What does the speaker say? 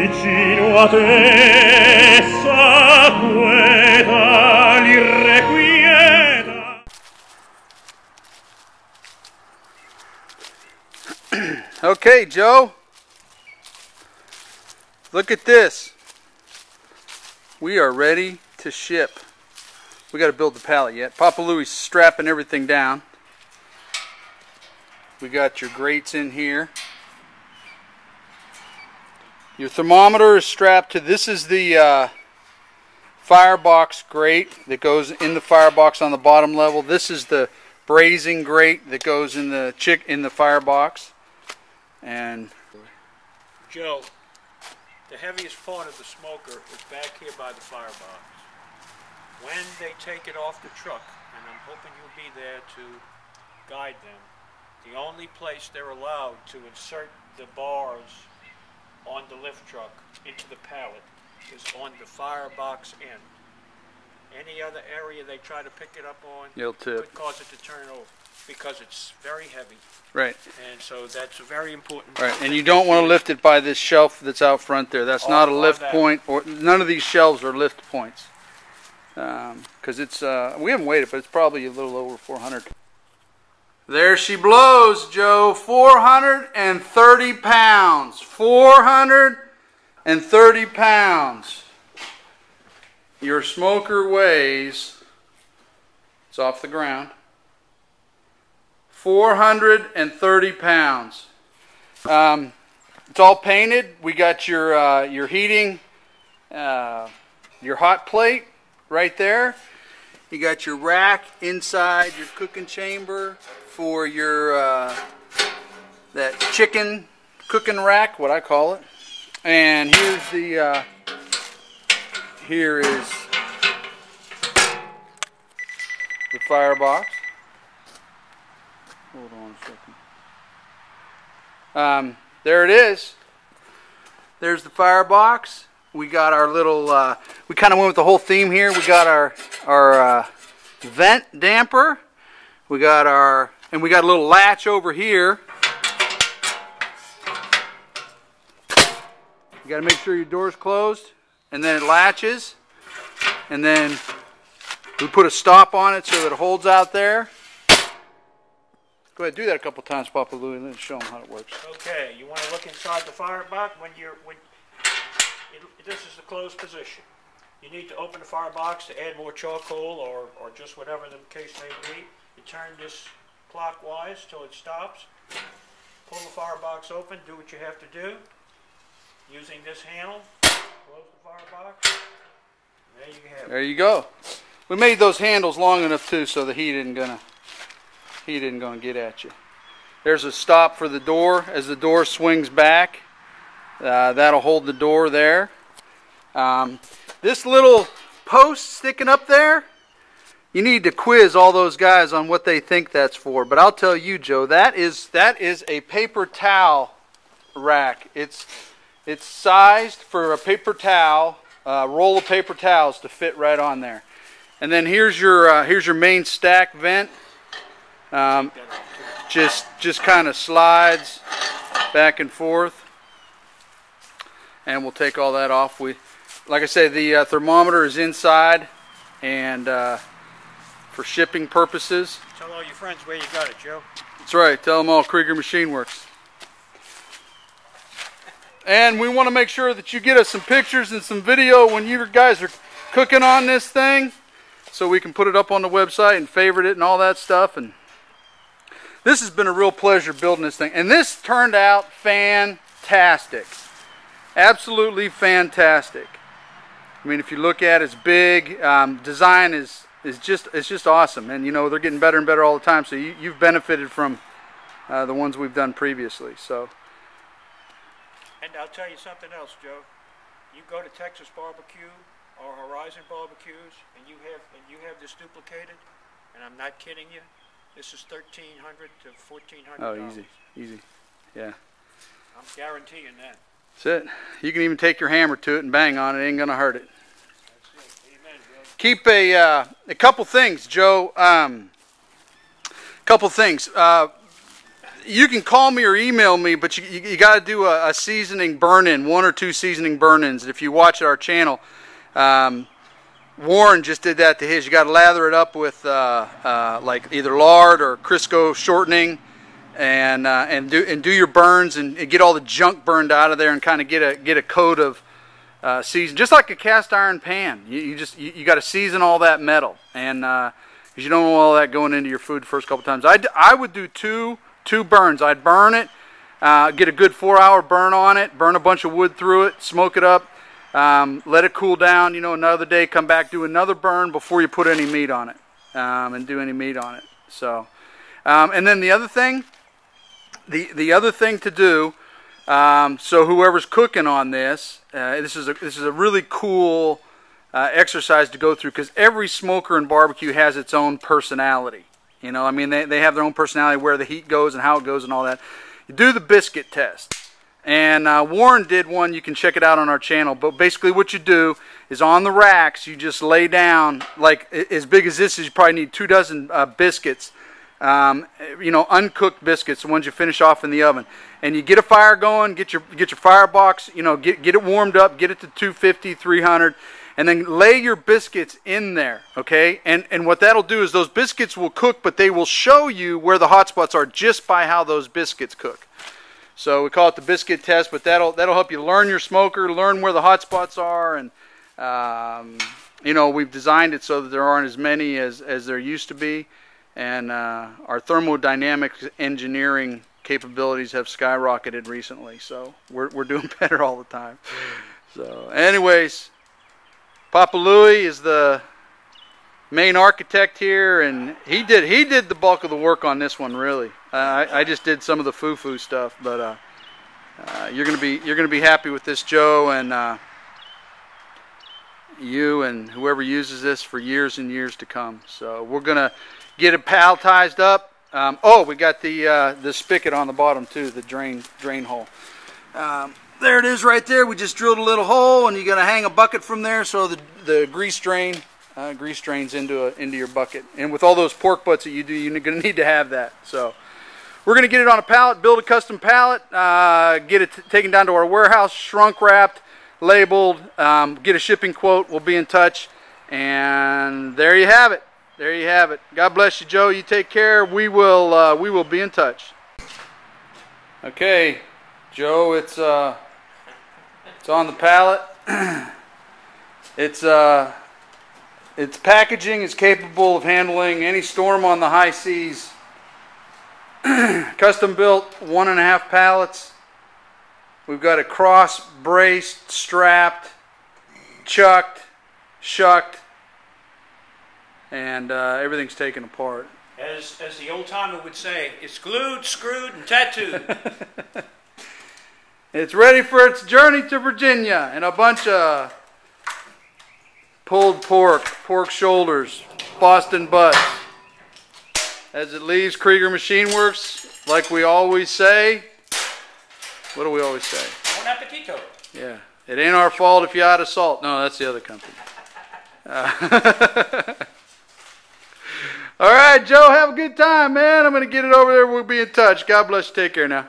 vicino a te s'acqueta l'irrequieta. Okay, Joe, look at this. We are ready to ship. We got to build the pallet yet. Papa Louie's strapping everything down. We got your grates in here. Your thermometer is strapped to, this is the firebox grate that goes in the firebox on the bottom level. This is the braising grate that goes in the firebox. And Joe, the heaviest part of the smoker is back here by the firebox. When they take it off the truck, and I'm hoping you'll be there to guide them, the only place they're allowed to insert the bars on the lift truck into the pallet is on the firebox end. Any other area they try to pick it up on could cause it to turn over because it's very heavy. Right. And so that's very important. Right, and you don't want to lift it by this shelf that's out front there. That's not a lift point, or none of these shelves are lift points. Because it's, we haven't weighed it, but it's probably a little over 400. There she blows, Joe. 430 pounds. 430 pounds. Your smoker weighs, it's off the ground, 430 pounds. It's all painted. We got your heating, your hot plate right there. You got your rack inside your cooking chamber for your that chicken cooking rack, what I call it. And here's the here is the firebox. Hold on a second. There it is. There's the firebox. We got our little, we kind of went with the whole theme here. We got our vent damper. We got our, and we got a little latch over here. You got to make sure your door's closed, and then it latches, and then we put a stop on it so that it holds out there. Go ahead, do that a couple times, Papa Louie, and then show them how it works. Okay, you want to look inside the firebox this is the closed position. You need to open the firebox to add more charcoal or just whatever the case may be. You turn this clockwise till it stops. Pull the firebox open, do what you have to do. Using this handle, close the firebox. There you have it. There you go. We made those handles long enough too so the heat isn't gonna get at you. There's a stop for the door as the door swings back. That'll hold the door there. This little post sticking up there, you need to quiz all those guys on what they think that's for. But I'll tell you, Joe, that is a paper towel rack. It's sized for a paper towel, roll of paper towels to fit right on there. And then here's your main stack vent. Just kind of slides back and forth. And we'll take all that off. Like I said, the thermometer is inside, and for shipping purposes. Tell all your friends where you got it, Joe. That's right. Tell them all Krieger Machine Works. And we want to make sure that you get us some pictures and some video when you guys are cooking on this thing, so we can put it up on the website and favorite it and all that stuff. And this has been a real pleasure building this thing, and this turned out fantastic. Absolutely fantastic. I mean, if you look at it, it's big. Design is just awesome, and you know they're getting better and better all the time. So you've benefited from the ones we've done previously. So. And I'll tell you something else, Joe. You go to Texas Barbecue or Horizon Barbecues, and you have this duplicated, and I'm not kidding you. This is $1,300 to $1,400. Oh, easy, yeah. I'm guaranteeing that. That's it. You can even take your hammer to it and bang on it. It ain't gonna hurt it. That's it. Amen, Joe. Keep a couple things, Joe. Couple things. you can call me or email me, but you got to do a seasoning burn-in, 1 or 2 seasoning burn-ins. If you watch our channel, Warren just did that to his. You got to lather it up with like either lard or Crisco shortening, and do your burns and get all the junk burned out of there, and kind of get a coat of season, just like a cast iron pan. You got to season all that metal, and because you don't want all that going into your food the first couple times. I would do two burns. I'd burn it, get a good 4-hour burn on it, burn a bunch of wood through it, smoke it up, let it cool down. You know, another day, come back, do another burn before you put any meat on it, and do any meat on it. So, and then the other thing to do. So whoever's cooking on this, this is a really cool exercise to go through, because every smoker and barbecue has its own personality. You know, I mean, they have their own personality, where the heat goes and how it goes and all that. You do the biscuit test. And Warren did one. You can check it out on our channel. But basically what you do is, on the racks, you just lay down, like as big as this is, you probably need 2 dozen biscuits. You know, uncooked biscuits, the ones you finish off in the oven. And you get a fire going, get your firebox, you know, get it warmed up, get it to 250, 300, and then lay your biscuits in there, okay? And what that'll do is, those biscuits will cook, but they will show you where the hot spots are just by how those biscuits cook. So we call it the biscuit test, but that'll help you learn your smoker, learn where the hot spots are, and you know, we've designed it so that there aren't as many as there used to be. And our thermodynamic engineering capabilities have skyrocketed recently, so we're doing better all the time. So, anyways, Papa Louie is the main architect here, and he did the bulk of the work on this one, really. I just did some of the foo-foo stuff, but you're gonna be happy with this, Joe, and you and whoever uses this for years and years to come. So we're gonna get it palletized up. Oh, we got the spigot on the bottom too, the drain hole. There it is right there. We just drilled a little hole, and you're gonna hang a bucket from there, so the grease drains into your bucket. And with all those pork butts that you do, you're gonna need to have that. So we're gonna get it on a pallet, build a custom pallet, get it taken down to our warehouse, shrunk wrapped, labeled, get a shipping quote. We'll be in touch, and there you have it. There you have it. God bless you, Joe. You take care. We will be in touch. Okay, Joe, it's on the pallet. Its packaging is capable of handling any storm on the high seas. Custom built 1.5 pallets. We've got it cross braced, strapped, chucked, shucked, and everything's taken apart. As the old timer would say, it's glued, screwed, and tattooed. It's ready for its journey to Virginia, and a bunch of pulled pork shoulders, Boston butts. As it leaves Krieger Machine Works, like we always say, what do we always say? Bon appetito. Yeah, it ain't our fault if you're out of salt. No, that's the other company. All right, Joe, have a good time, man. I'm going to get it over there. We'll be in touch. God bless you. Take care now.